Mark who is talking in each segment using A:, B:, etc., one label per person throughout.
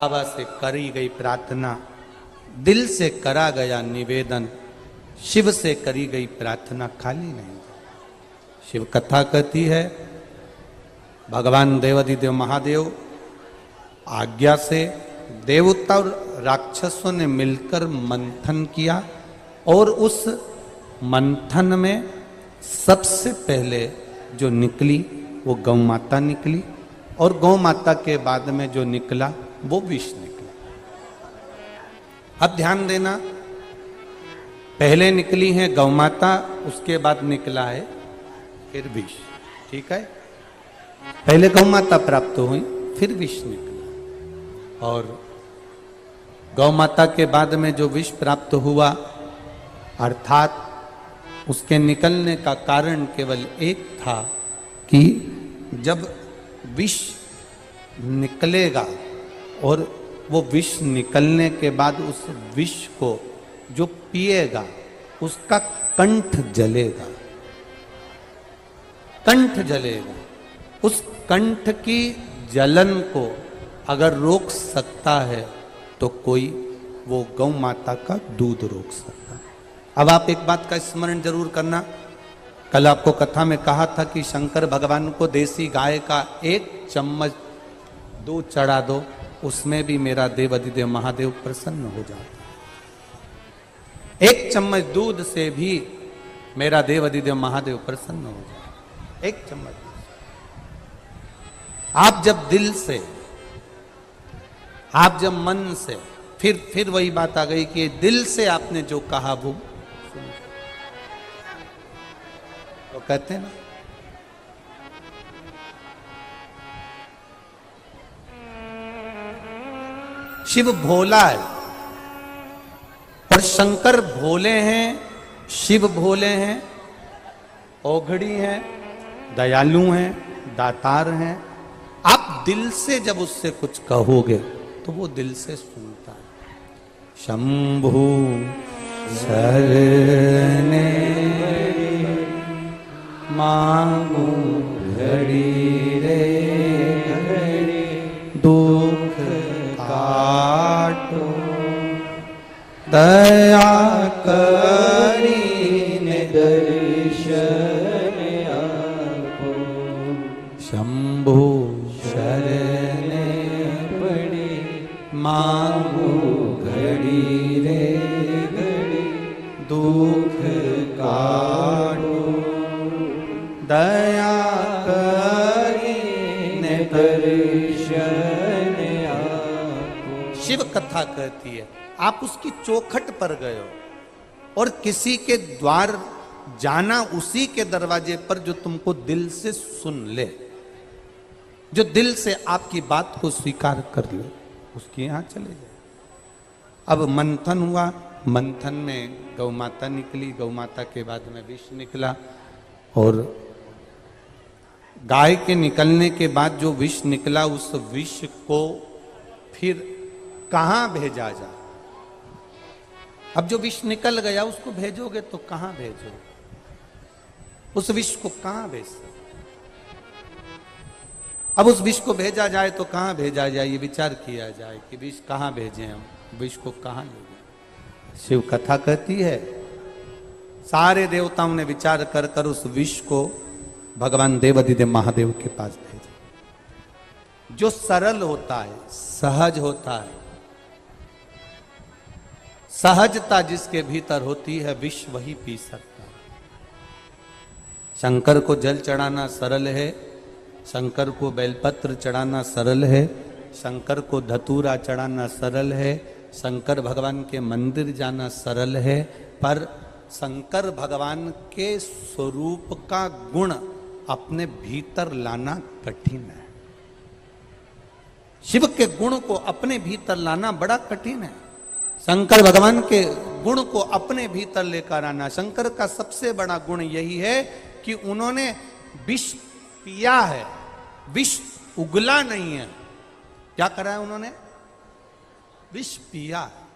A: बाबा से करी गई प्रार्थना, दिल से करा गया निवेदन, शिव से करी गई प्रार्थना खाली नहीं। शिव कथा कहती है भगवान देवाधिदेव महादेव आज्ञा से देवता और राक्षसों ने मिलकर मंथन किया और उस मंथन में सबसे पहले जो निकली वो गौ माता निकली और गौ माता के बाद में जो निकला वो विष निकला। अब ध्यान देना, पहले निकली है गौ माता, उसके बाद निकला है फिर विष। ठीक है, पहले गौ माता प्राप्त हुई फिर विष निकला और गौ माता के बाद में जो विष प्राप्त हुआ अर्थात उसके निकलने का कारण केवल एक था कि जब विष निकलेगा और वो विष निकलने के बाद उस विष को जो पिएगा उसका कंठ जलेगा, कंठ जलेगा। उस कंठ की जलन को अगर रोक सकता है तो कोई वो गौ माता का दूध रोक सकता है। अब आप एक बात का स्मरण जरूर करना, कल आपको कथा में कहा था कि शंकर भगवान को देसी गाय का 1 चम्मच दूध चढ़ा दो, उसमें भी मेरा देवाधिदेव महादेव प्रसन्न हो जाता। 1 चम्मच दूध से भी मेरा देवाधिदेव महादेव प्रसन्न हो जाता। 1 चम्मच दूध। आप जब दिल से, आप जब मन से, फिर वही बात आ गई कि दिल से आपने जो कहा वो तो कहते हैं ना, शिव भोला है और शंकर भोले हैं, शिव भोले हैं, औघड़ी हैं, दयालु हैं, दातार हैं। आप दिल से जब उससे कुछ कहोगे तो वो दिल से सुनता है। शंभु शरणे मांगू घड़ी रे घड़ी, दुख काटो दया करीने दर्शन आपो। शंभु शरणे पड़ी मांगू घड़ी रे घड़ी, दुख काटो दया करीने दर्शन आपो। शिव कथा कहती है आप उसकी चौखट पर गए हो और किसी के द्वार जाना, उसी के दरवाजे पर जो तुमको दिल से सुन ले, जो दिल से आपकी बात को स्वीकार कर ले, उसके यहां चले जाए। अब मंथन हुआ, मंथन में गौ माता निकली, गौ माता के बाद में विष निकला और गाय के निकलने के बाद जो विष निकला उस विष को फिर कहां भेजा जाए। अब जो विष निकल गया उसको भेजोगे तो कहां भेजोगे, उस विष को कहां भेज सकते। अब उस विष को भेजा जाए तो कहां भेजा जाए, ये विचार किया जाए कि विष कहां भेजें, हम विष को कहां ले जाए। शिव कथा कहती है सारे देवताओं ने विचार कर कर उस विष को भगवान देवाधिदेव महादेव के पास भेजा। जो सरल होता है, सहज होता है, सहजता जिसके भीतर होती है, विष वही पी सकता है। शंकर को जल चढ़ाना सरल है, शंकर को बेलपत्र चढ़ाना सरल है, शंकर को धतूरा चढ़ाना सरल है, शंकर भगवान के मंदिर जाना सरल है, पर शंकर भगवान के स्वरूप का गुण अपने भीतर लाना कठिन है। शिव के गुण को अपने भीतर लाना बड़ा कठिन है। शंकर भगवान के गुण को अपने भीतर लेकर आना, शंकर का सबसे बड़ा गुण यही है कि उन्होंने विष पिया है, विष उगला नहीं है। क्या करा है उन्होंने? विष पिया है,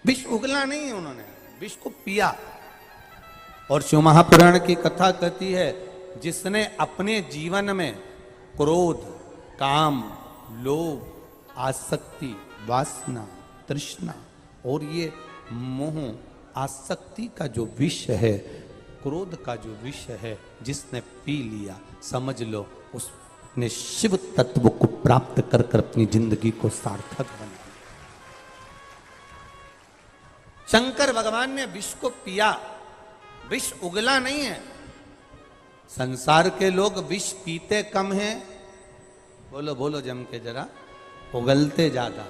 A: विष उगला नहीं है, उन्होंने विष को पिया। और शिव महापुराण की कथा कहती है जिसने अपने जीवन में क्रोध, काम, लोभ, आसक्ति, वासना, तृष्णा और ये मोह आसक्ति का जो विष है, क्रोध का जो विष है, जिसने पी लिया, समझ लो उसने शिव तत्व को प्राप्त कर कर अपनी जिंदगी को सार्थक बना। शंकर भगवान ने विष को पिया, विष उगला नहीं है। संसार के लोग विष पीते कम हैं, बोलो बोलो जम के जरा, उगलते ज्यादा।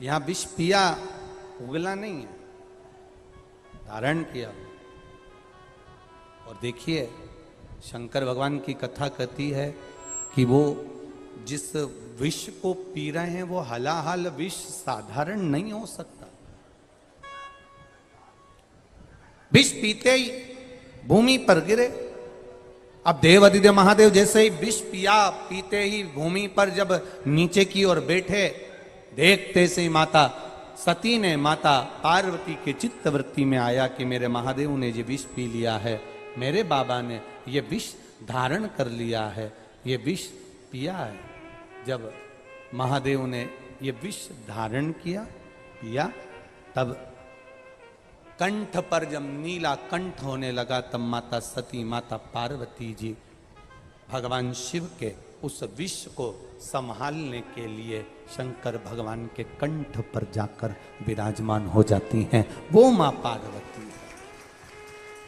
A: यहां विष पिया, उगला नहीं है, धारण किया। और देखिए शंकर भगवान की कथा कहती है कि वो जिस विष को पी रहे हैं वो हलाहल विष साधारण नहीं हो सकता। विष पीते ही भूमि पर गिरे। अब देवादिदेव महादेव जैसे ही विष पिया, पीते ही भूमि पर जब नीचे की ओर बैठे, देखते से ही माता सती ने, माता पार्वती के चित्तवृत्ति में आया कि मेरे महादेव ने ये विष पी लिया है, मेरे बाबा ने ये विष धारण कर लिया है, ये विष पिया है। जब महादेव ने ये विष धारण किया, पिया, तब कंठ पर जब नीला कंठ होने लगा, तब माता सती, माता पार्वती जी भगवान शिव के उस विष को संभालने के लिए शंकर भगवान के कंठ पर जाकर विराजमान हो जाती हैं। वो मां पार्वती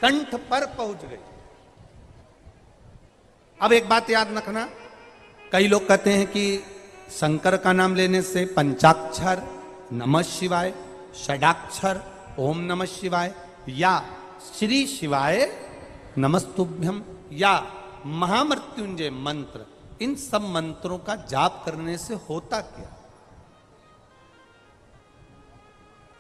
A: कंठ पर पहुंच गई। अब एक बात याद रखना, कई लोग कहते हैं कि शंकर का नाम लेने से पंचाक्षर नमः शिवाय, षडाक्षर ओम नमः शिवाय, या श्री शिवाय नमस्तुभ्यम, या महामृत्युंजय मंत्र, इन सब मंत्रों का जाप करने से होता क्या?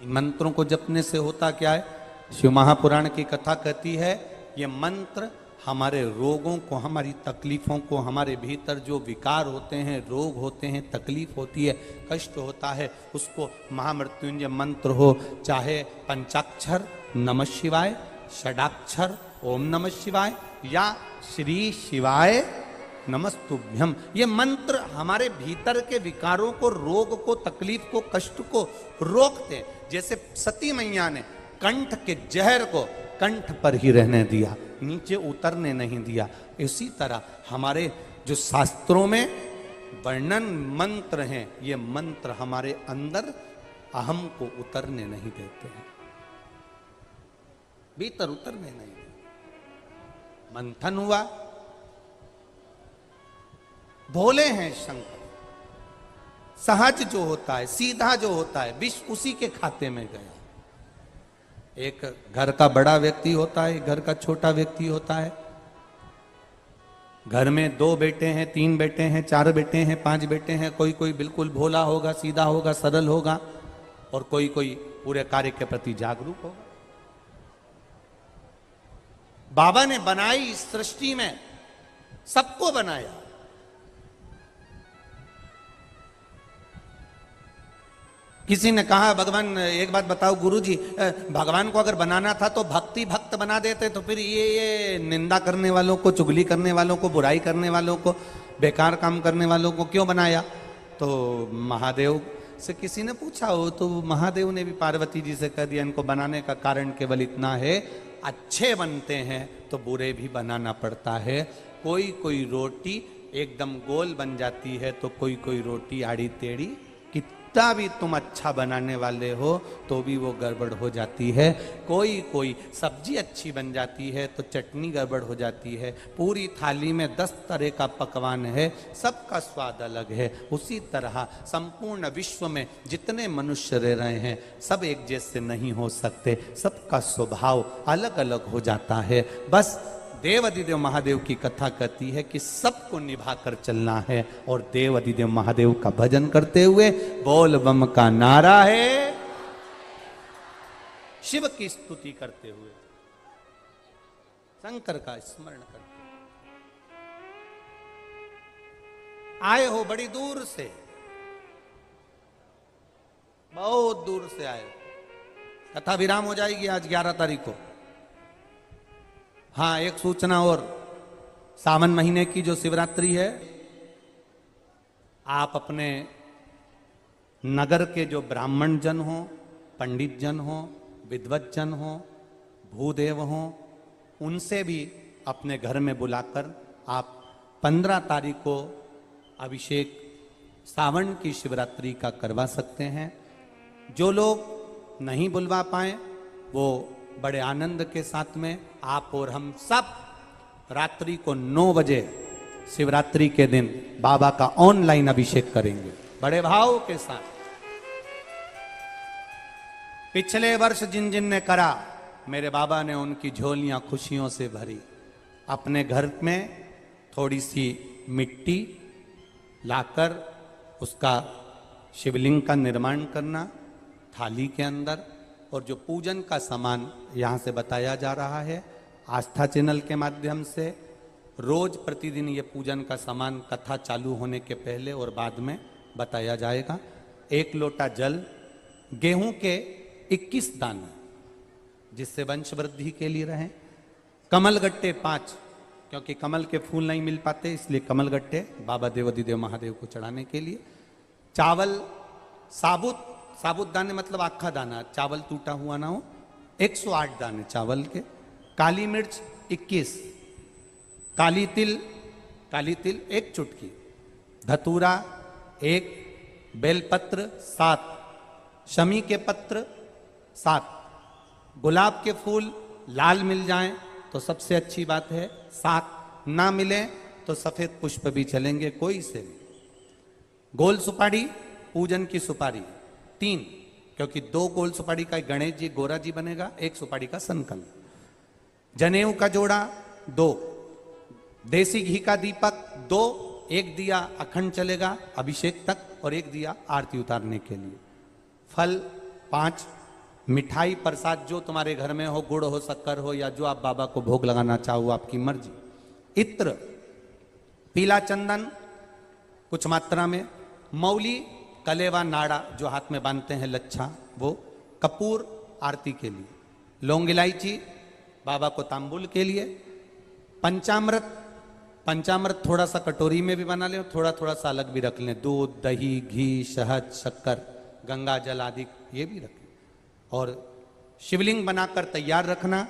A: इन मंत्रों को जपने से होता क्या है? शिव महापुराण की कथा कहती है ये मंत्र हमारे रोगों को, हमारी तकलीफों को, हमारे भीतर जो विकार होते हैं, रोग होते हैं, तकलीफ होती है, कष्ट होता है, उसको महामृत्युंजय मंत्र हो, चाहे पंचाक्षर नमः शिवाय, षडाक्षर ओम नमः शिवाय, या श्री शिवाय नमस्तुभ्यम, ये मंत्र हमारे भीतर के विकारों को, रोग को, तकलीफ को, कष्ट को रोकते हैं। जैसे सती मैया ने कंठ के जहर को कंठ पर ही रहने दिया, नीचे उतरने नहीं दिया। इसी तरह हमारे जो शास्त्रों में वर्णन मंत्र हैं, ये मंत्र हमारे अंदर अहम को उतरने नहीं देते हैं, भीतर उतरने नहीं देते। मंथन हुआ, भोले हैं शंकर, सहज जो होता है, सीधा जो होता है, विष उसी के खाते में गया। एक घर का बड़ा व्यक्ति होता है, घर का छोटा व्यक्ति होता है। घर में 2 बेटे हैं, 3 बेटे हैं, 4 बेटे हैं, 5 बेटे हैं। कोई कोई बिल्कुल भोला होगा, सीधा होगा, सरल होगा, और कोई कोई पूरे कार्य के प्रति जागरूक होगा। बाबा ने बनाई इस सृष्टि में, सबको बनाया। किसी ने कहा भगवान, एक बात बताओ गुरुजी, भगवान को अगर बनाना था तो भक्ति भक्त बना देते, तो फिर ये निंदा करने वालों को, चुगली करने वालों को, बुराई करने वालों को, बेकार काम करने वालों को क्यों बनाया? तो महादेव से किसी ने पूछा हो, तो महादेव ने भी पार्वती जी से कह दिया, इनको बनाने का कारण केवल इतना है, अच्छे बनते हैं तो बुरे भी बनाना पड़ता है। कोई कोई रोटी एकदम गोल बन जाती है, तो कोई कोई रोटी आड़ी टेढ़ी, कितना भी तुम अच्छा बनाने वाले हो तो भी वो गड़बड़ हो जाती है। कोई कोई सब्जी अच्छी बन जाती है तो चटनी गड़बड़ हो जाती है। पूरी थाली में 10 तरह का पकवान है, सबका स्वाद अलग है। उसी तरह संपूर्ण विश्व में जितने मनुष्य रह रहे हैं, सब एक जैसे नहीं हो सकते, सबका स्वभाव अलग अलग हो जाता है। बस देवादिदेव महादेव की कथा कहती है कि सबको निभा कर चलना है, और देवादिदेव महादेव का भजन करते हुए बोल बम का नारा है, शिव की स्तुति करते हुए, शंकर का स्मरण करते हुए। आए हो बड़ी दूर से, बहुत दूर से आए हो। कथा विराम हो जाएगी आज 11 तारीख को। हाँ, एक सूचना और, सावन महीने की जो शिवरात्रि है, आप अपने नगर के जो ब्राह्मण जन हो, पंडित जन हो, विद्वत जन हो, भूदेव हो, उनसे भी अपने घर में बुलाकर आप 15 तारीख को अभिषेक सावन की शिवरात्रि का करवा सकते हैं। जो लोग नहीं बुलवा पाए वो बड़े आनंद के साथ में आप और हम सब रात्रि को 9 बजे शिवरात्रि के दिन बाबा का ऑनलाइन अभिषेक करेंगे बड़े भाव के साथ। पिछले वर्ष जिन जिन ने करा, मेरे बाबा ने उनकी झोलियां खुशियों से भरी। अपने घर में थोड़ी सी मिट्टी लाकर उसका शिवलिंग का निर्माण करना थाली के अंदर, और जो पूजन का सामान यहाँ से बताया जा रहा है आस्था चैनल के माध्यम से, रोज प्रतिदिन ये पूजन का सामान कथा चालू होने के पहले और बाद में बताया जाएगा। 1 लोटा जल, गेहूं के 21 दाने जिससे वंश वृद्धि के लिए रहें, कमल गट्टे 5, क्योंकि कमल के फूल नहीं मिल पाते इसलिए कमल गट्टे बाबा देवाधिदेव महादेव को चढ़ाने के लिए, चावल साबुत दाने मतलब आखा दाना, चावल टूटा हुआ ना हो, 108 दाने चावल के, काली मिर्च 21, काली तिल 1 चुटकी, धतूरा 1, बेलपत्र 7, शमी के पत्र 7, गुलाब के फूल लाल मिल जाएं तो सबसे अच्छी बात है 7, ना मिले तो सफेद पुष्प भी चलेंगे कोई से भी। गोल सुपारी, पूजन की सुपारी 3, क्योंकि 2 गोल सुपारी का गणेश जी गोरा जी बनेगा, 1 सुपारी का संकल्प, जनेऊ का जोड़ा 2, देसी घी का दीपक 2, 1 दिया अखंड चलेगा अभिषेक तक और 1 दिया आरती उतारने के लिए, फल 5, मिठाई प्रसाद जो तुम्हारे घर में हो, गुड़ हो, शक्कर हो, या जो आप बाबा को भोग लगाना चाहो आपकी मर्जी, इत्र, पीला चंदन कुछ मात्रा में, मौली, कलेवा नाड़ा जो हाथ में बांधते हैं लच्छा वो, कपूर आरती के लिए, लौंग इलायची बाबा को तांबुल के लिए, पंचामृत थोड़ा सा कटोरी में भी बना लें, थोड़ा थोड़ा सा अलग भी रख लें, दूध, दही, घी, शहद, शक्कर, गंगा जल आदि ये भी रखें, और शिवलिंग बनाकर तैयार रखना।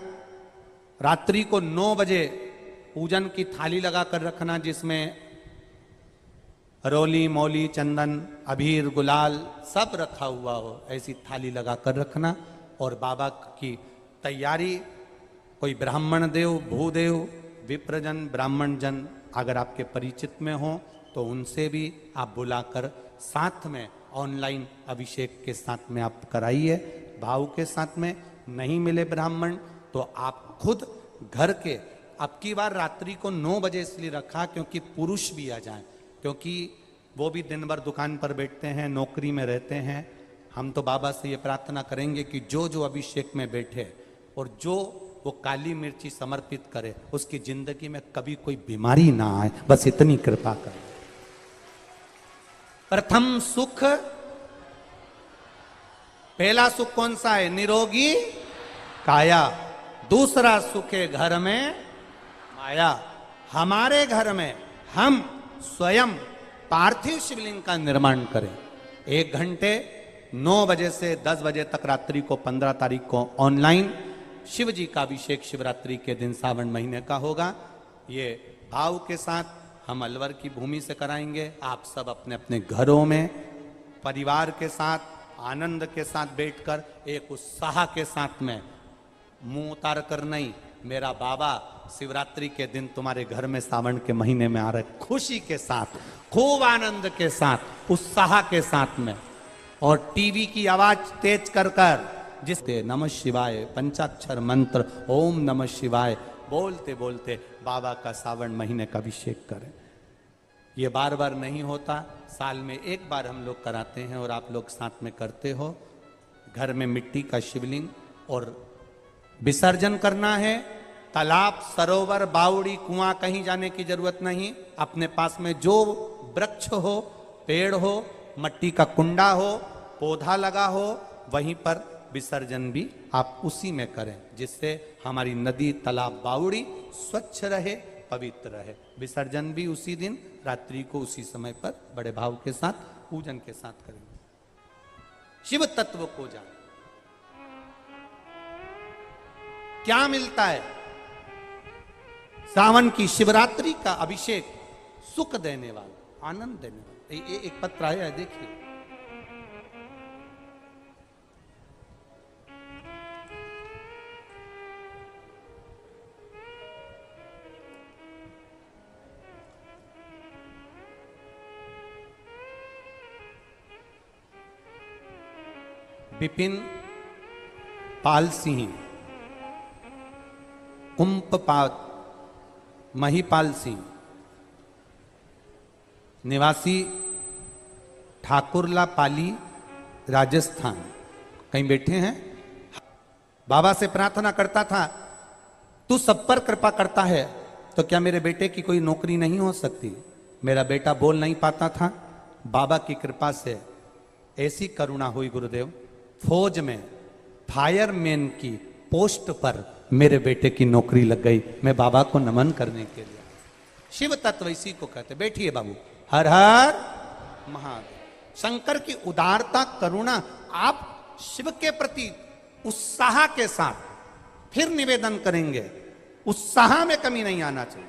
A: रात्रि को 9 बजे पूजन की थाली लगाकर रखना जिसमें रोली, मौली, चंदन, अबीर, गुलाल सब रखा हुआ हो, ऐसी थाली लगाकर रखना। और बाबा की तैयारी, कोई ब्राह्मण देव, भूदेव, विप्रजन, ब्राह्मण जन अगर आपके परिचित में हो तो उनसे भी आप बुलाकर साथ में ऑनलाइन अभिषेक के साथ में आप कराइए भाव के साथ में। नहीं मिले ब्राह्मण तो आप खुद घर के, अब की बार रात्रि को 9 बजे इसलिए रखा क्योंकि पुरुष भी आ जाएं, क्योंकि वो भी दिन भर दुकान पर बैठते हैं, नौकरी में रहते हैं। हम तो बाबा से ये प्रार्थना करेंगे कि जो जो अभिषेक में बैठे और जो वो काली मिर्ची समर्पित करे उसकी जिंदगी में कभी कोई बीमारी ना आए, बस इतनी कृपा करें। प्रथम सुख, पहला सुख कौन सा है? निरोगी काया। दूसरा सुख है घर में माया। हमारे घर में हम स्वयं पार्थिव शिवलिंग का निर्माण करें। 1 घंटे 9 बजे से 10 बजे तक रात्रि को 15 तारीख को ऑनलाइन शिव जी का अभिषेक शिवरात्रि के दिन सावन महीने का होगा। ये भाव के साथ हम अलवर की भूमि से कराएंगे। आप सब अपने अपने घरों में परिवार के साथ आनंद के साथ बैठकर एक उत्साह के साथ में, मुंह उतार कर नहीं, मेरा बाबा शिवरात्रि के दिन तुम्हारे घर में सावन के महीने में आ रहे, खुशी के साथ, खूब आनंद के साथ, उत्साह के साथ में, और टीवी की आवाज तेज कर कर जिससे नमः शिवाय पंचाक्षर मंत्र ओम नमः शिवाय बोलते बोलते बाबा का सावन महीने का अभिषेक करें। ये बार बार नहीं होता, साल में 1 बार हम लोग कराते हैं और आप लोग साथ में करते हो। घर में मिट्टी का शिवलिंग और विसर्जन करना है। तालाब, सरोवर, बावड़ी, कुआं कहीं जाने की जरूरत नहीं। अपने पास में जो वृक्ष हो, पेड़ हो, मट्टी का कुंडा हो, पौधा लगा हो, वहीं पर विसर्जन भी आप उसी में करें, जिससे हमारी नदी, तालाब, बावड़ी स्वच्छ रहे, पवित्र है। विसर्जन भी उसी दिन, रात्रि को उसी समय पर बड़े भाव के साथ, पूजन के साथ करेंगे। शिव तत्व को जान, क्या मिलता है? सावन की शिवरात्रि का अभिषेक सुख देने वाला, आनंद देने वाला। एक पत्र आया है, देखिए। विपिन पाल सिंह, कुंपपात महिपाल सिंह, निवासी ठाकुरला पाली, राजस्थान। कहीं बैठे हैं। बाबा से प्रार्थना करता था, तू सब पर कृपा करता है, तो क्या मेरे बेटे की कोई नौकरी नहीं हो सकती? मेरा बेटा बोल नहीं पाता था, बाबा की कृपा से ऐसी करुणा हुई गुरुदेव, फौज में फायरमैन की पोस्ट पर मेरे बेटे की नौकरी लग गई। मैं बाबा को नमन करने के लिए। शिव तत्व इसी को कहते। बैठिए बाबू। हर हर महादेव। शंकर की उदारता, करुणा, आप शिव के प्रति उत्साह के साथ फिर निवेदन करेंगे, उत्साह में कमी नहीं आना चाहिए।